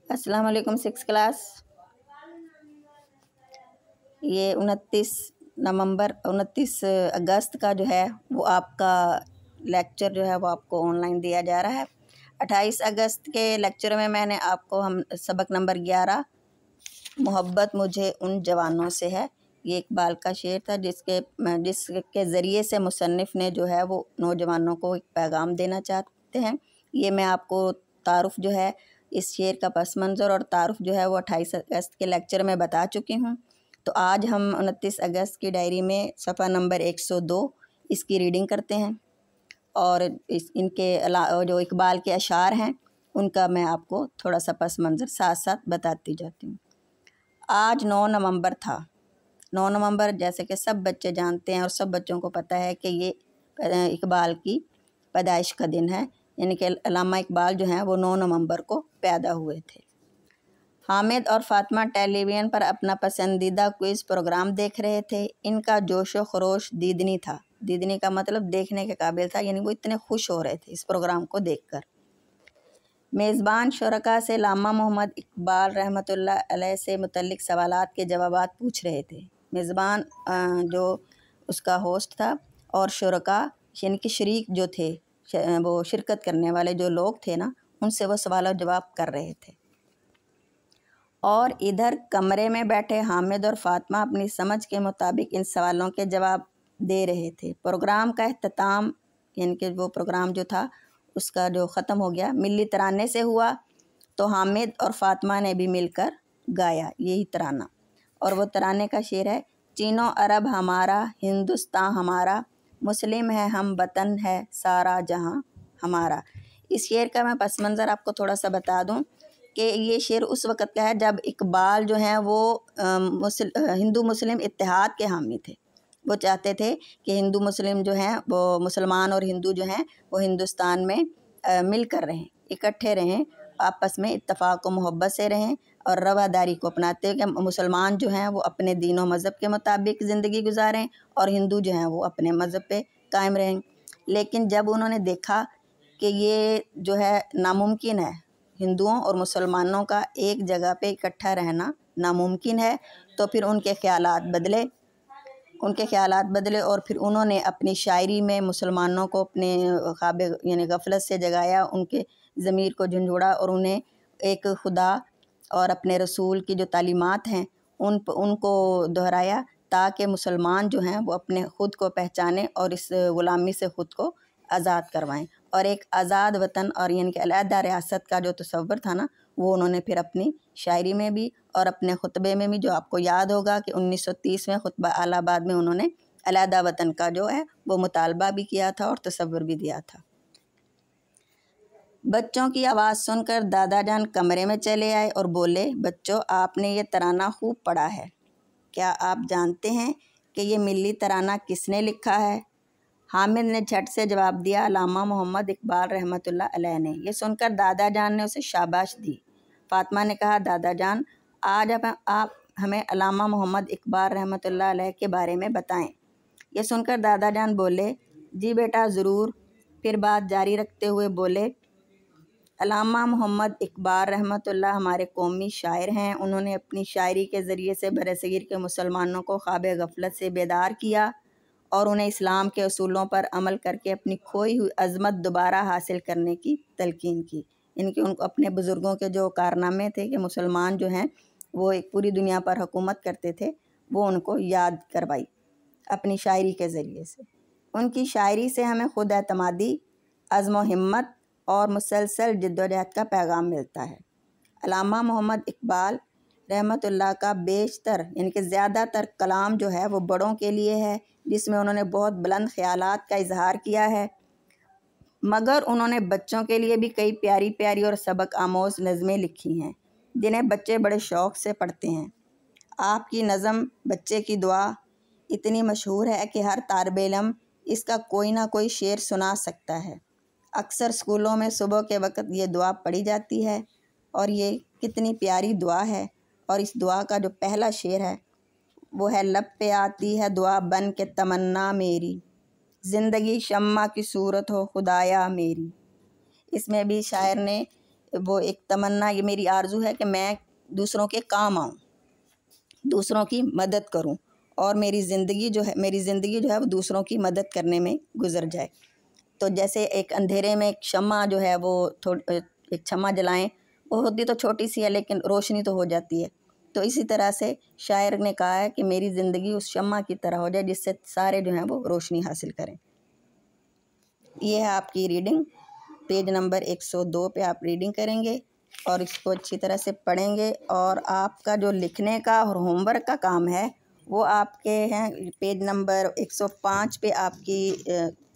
अस्सलाम वालेकुम 6 क्लास। ये 29 अगस्त का जो है वो आपका लेक्चर जो है वो आपको ऑनलाइन दिया जा रहा है। 28 अगस्त के लेक्चर में मैंने आपको हम सबक नंबर 11 मोहब्बत मुझे उन जवानों से है, ये इकबाल का शेर था जिसके ज़रिए से मुसन्निफ़ ने जो है वो नौजवानों को एक पैगाम देना चाहते हैं। ये मैं आपको तारुफ़ जो है इस शेर का पस मंज़र और तारुफ़ जो है वो 28 अगस्त के लेक्चर में बता चुकी हूँ। तो आज हम 29 अगस्त की डायरी में सफ़ा नंबर 102 इसकी रीडिंग करते हैं और इनके जो इकबाल के अशार हैं उनका मैं आपको थोड़ा सा पस मंज़र साथ साथ बताती जाती हूँ। आज 9 नवंबर था। 9 नवंबर जैसे कि सब बच्चे जानते हैं और सब बच्चों को पता है कि ये इकबाल की पैदाइश का दिन है, यानी कि अल्लामा इकबाल जो हैं वो 9 नवंबर को पैदा हुए थे। हामिद और फातिमा टेलीविज़न पर अपना पसंदीदा क्विज़ प्रोग्राम देख रहे थे। इनका जोश व खरोश दीदनी था। दीदनी का मतलब देखने के काबिल था, यानी वो इतने खुश हो रहे थे इस प्रोग्राम को देखकर। मेज़बान शुरका से अल्लामा मोहम्मद इकबाल रहमतुल्लाह अलैह से मुतल्लिक़ सवालात के जवाबात पूछ रहे थे। मेज़बान जो उसका होस्ट था और शुरका यानी कि शरीक जो थे, वो शिरकत करने वाले जो लोग थे ना, उनसे वो सवाल जवाब कर रहे थे। और इधर कमरे में बैठे हामिद और फातिमा अपनी समझ के मुताबिक इन सवालों के जवाब दे रहे थे। प्रोग्राम का इख्तिताम यानी कि वो प्रोग्राम जो था उसका जो ख़त्म हो गया मिली तराने से हुआ, तो हामिद और फातिमा ने भी मिलकर गाया यही तराना। और वो तराने का शेर है, चीनो अरब हमारा हिंदुस्तान हमारा, मुस्लिम है हम वतन है सारा जहां हमारा। इस शेर का मैं पस मंज़र आपको थोड़ा सा बता दूं कि ये शेर उस वक़्त का है जब इकबाल जो हैं वो हिंदू मुस्लिम इत्तेहाद के हामी थे। वो चाहते थे कि हिंदू मुस्लिम जो हैं वो मुसलमान और हिंदू जो हैं वो हिंदुस्तान में मिलकर रहें, इकट्ठे रहें, आपस में इत्तेफाक व मोहब्बत से रहें और रवादारी को अपनाते हैं कि मुसलमान जो हैं वो अपने दीन व मज़हब के मुताबिक ज़िंदगी गुजारें और हिंदू जो हैं वो अपने मज़हब पे कायम रहें। लेकिन जब उन्होंने देखा कि ये जो है नामुमकिन है, हिंदुओं और मुसलमानों का एक जगह पे इकट्ठा रहना नामुमकिन है, तो फिर उनके ख़यालात बदले और फिर उन्होंने अपनी शायरी में मुसलमानों को अपने ख्वाब यानी गफलत से जगाया, उनके ज़मीर को झंझोड़ा और उन्हें एक खुदा और अपने रसूल की जो तालीमात हैं उनको दोहराया, ताकि मुसलमान जो हैं वो अपने ख़ुद को पहचानें और इस ग़ुलामी से ख़ुद को आज़ाद करवाएं और एक आज़ाद वतन और यानी कि अलहदा रियासत का जो तसव्वुर था ना, वो उन्होंने फिर अपनी शायरी में भी और अपने खुतबे में भी, जो आपको याद होगा कि 1930 में खुतबा आलाबाद में उन्होंने अलहदा वतन का जो है वो मुतालबा भी किया था और तसव्वुर भी दिया था। बच्चों की आवाज़ सुनकर दादा जान कमरे में चले आए और बोले, बच्चों आपने ये तराना खूब पढ़ा है, क्या आप जानते हैं कि ये मिली तराना किसने लिखा है? हामिद ने झट से जवाब दिया, अल्लामा मोहम्मद इकबाल रहमतुल्लाह अलैह ने। ये सुनकर दादा जान ने उसे शाबाश दी। फातिमा ने कहा, दादा जान आज आप हमें अल्लामा मोहम्मद इकबाल रहमतुल्लाह अलैह के बारे में बताएं। ये सुनकर दादा जान बोले, जी बेटा ज़रूर। फिर बात जारी रखते हुए बोले, अल्लामा मोहम्मद इकबाल रहमतुल्लाह हमारे कौमी शायर हैं। उन्होंने अपनी शायरी के ज़रिए से बरसगीर के मुसलमानों को ख्वाब गफलत से बेदार किया और उन्हें इस्लाम के असूलों पर अमल करके अपनी खोई हुई अज़मत दोबारा हासिल करने की तलकीन की। इनके उनको अपने बुज़ुर्गों के जो कारनामे थे कि मुसलमान जो हैं वो एक पूरी दुनिया पर हुकूमत करते थे, वो उनको याद करवाई अपनी शायरी के ज़रिए से। उनकी शायरी से हमें खुद एतमादी, अज़्म व हिम्मत और मुसलसल जद्दोजहद का पैगाम मिलता है। अल्लामा मोहम्मद इकबाल रहमतुल्लाह का बेशतर यानी कि ज़्यादातर कलाम जो है वो बड़ों के लिए है, जिसमें उन्होंने बहुत बुलंद ख़यालात का इजहार किया है, मगर उन्होंने बच्चों के लिए भी कई प्यारी प्यारी और सबक आमोज़ नज़में लिखी हैं, जिन्हें बच्चे बड़े शौक़ से पढ़ते हैं। आपकी नज़म बच्चे की दुआ इतनी मशहूर है कि हर तालिब इल्म इसका कोई ना कोई शेर सुना सकता है। अक्सर स्कूलों में सुबह के वक़्त ये दुआ पढ़ी जाती है और ये कितनी प्यारी दुआ है। और इस दुआ का जो पहला शेर है वो है, लब पे आती है दुआ बन के तमन्ना मेरी, ज़िंदगी शम्मा की सूरत हो खुदाया मेरी। इसमें भी शायर ने وہ ایک تمنا، یہ میری آرزو ہے کہ میں دوسروں کے کام آؤں، دوسروں کی مدد کروں، اور میری زندگی جو ہے وہ دوسروں کی مدد کرنے میں گزر جائے۔ تو جیسے ایک اندھیرے میں ایک شمع جو ہے وہ ایک شمع جلائیں، وہ ہوتی تو چھوٹی سی ہے لیکن روشنی تو ہو جاتی ہے۔ تو اسی طرح سے شاعر نے کہا ہے کہ میری زندگی اس شمع کی طرح ہو جائے جس سے سارے جو ہیں وہ روشنی حاصل کریں۔ یہ ہے آپ کی ریڈنگ، پیج نمبر 102 پہ آپ ریڈنگ کریں گے اور اس کو اچھی طرح سے پڑھیں گے، اور آپ کا جو لکھنے کا اور ہوم ورک کا کام ہے وہ آپ کے ہیں پیج نمبر 105 پہ آپ کی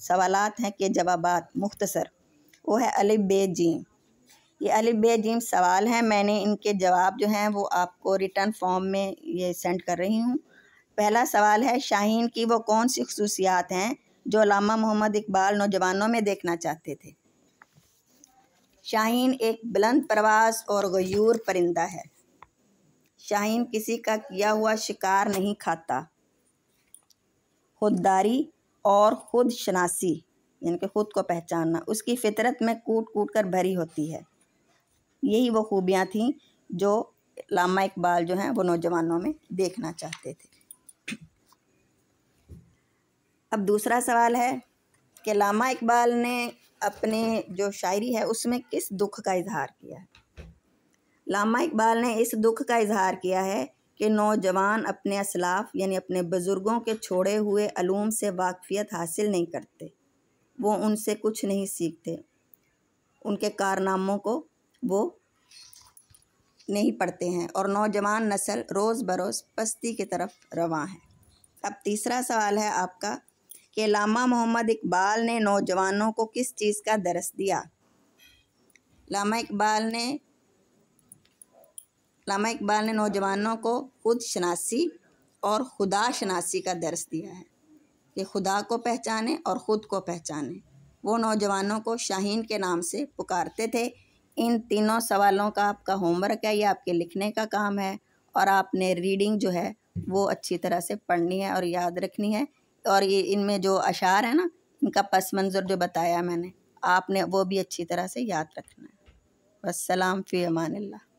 سوالات ہیں کہ جوابات مختصر، وہ ہے الف ب ج۔ یہ الف ب ج سوال ہیں، میں نے ان کے جواب جو ہیں وہ آپ کو ریٹرن فارم میں یہ سینڈ کر رہی ہوں۔ پہلا سوال ہے، شاہین کی وہ کون سی خصوصیات ہیں جو علامہ محمد اقبال نوجوانوں میں دیکھنا چاہتے تھے؟ شاہین ایک بلند پرواز اور غیور پرندہ ہے۔ شاہین کسی کا کیا ہوا شکار نہیں کھاتا۔ خودداری اور خود شناسی، یعنی کہ خود کو پہچاننا، اس کی فطرت میں کوٹ کوٹ کر بھری ہوتی ہے۔ یہی وہ خوبیاں تھیں جو علامہ اقبال جو ہیں وہ نوجوانوں میں دیکھنا چاہتے تھے۔ اب دوسرا سوال ہے کہ علامہ اقبال نے اپنے جو شاعری ہے اس میں کس دکھ کا اظہار کیا ہے؟ علامہ اقبال نے اس دکھ کا اظہار کیا ہے کہ نوجوان اپنے اسلاف یعنی اپنے بزرگوں کے چھوڑے ہوئے علوم سے واقفیت حاصل نہیں کرتے، وہ ان سے کچھ نہیں سیکھتے، ان کے کارناموں کو وہ نہیں پڑھتے ہیں، اور نوجوان نسل روز بروز پستی کی طرف رواں ہے۔ اب تیسرا سوال ہے آپ کا کہ علامہ محمد اقبال نے نوجوانوں کو کس چیز کا درس دیا؟ علامہ اقبال نے نوجوانوں کو خود شناسی اور خدا شناسی کا درس دیا ہے کہ خدا کو پہچانیں اور خود کو پہچانیں۔ وہ نوجوانوں کو شاہین کے نام سے پکارتے تھے۔ ان تینوں سوالوں کا آپ کا ہوم ورک ہے، یہ آپ کے لکھنے کا کام ہے، اور آپ نے ریڈنگ جو ہے وہ اچھی طرح سے پڑھنی ہے اور یاد رکھنی ہے، اور یہ ان میں جو اشعار ہیں نا، ان کا پس منظر جو بتایا میں نے، آپ نے وہ بھی اچھی طرح سے یاد رکھنا ہے۔ والسلام فی امان اللہ۔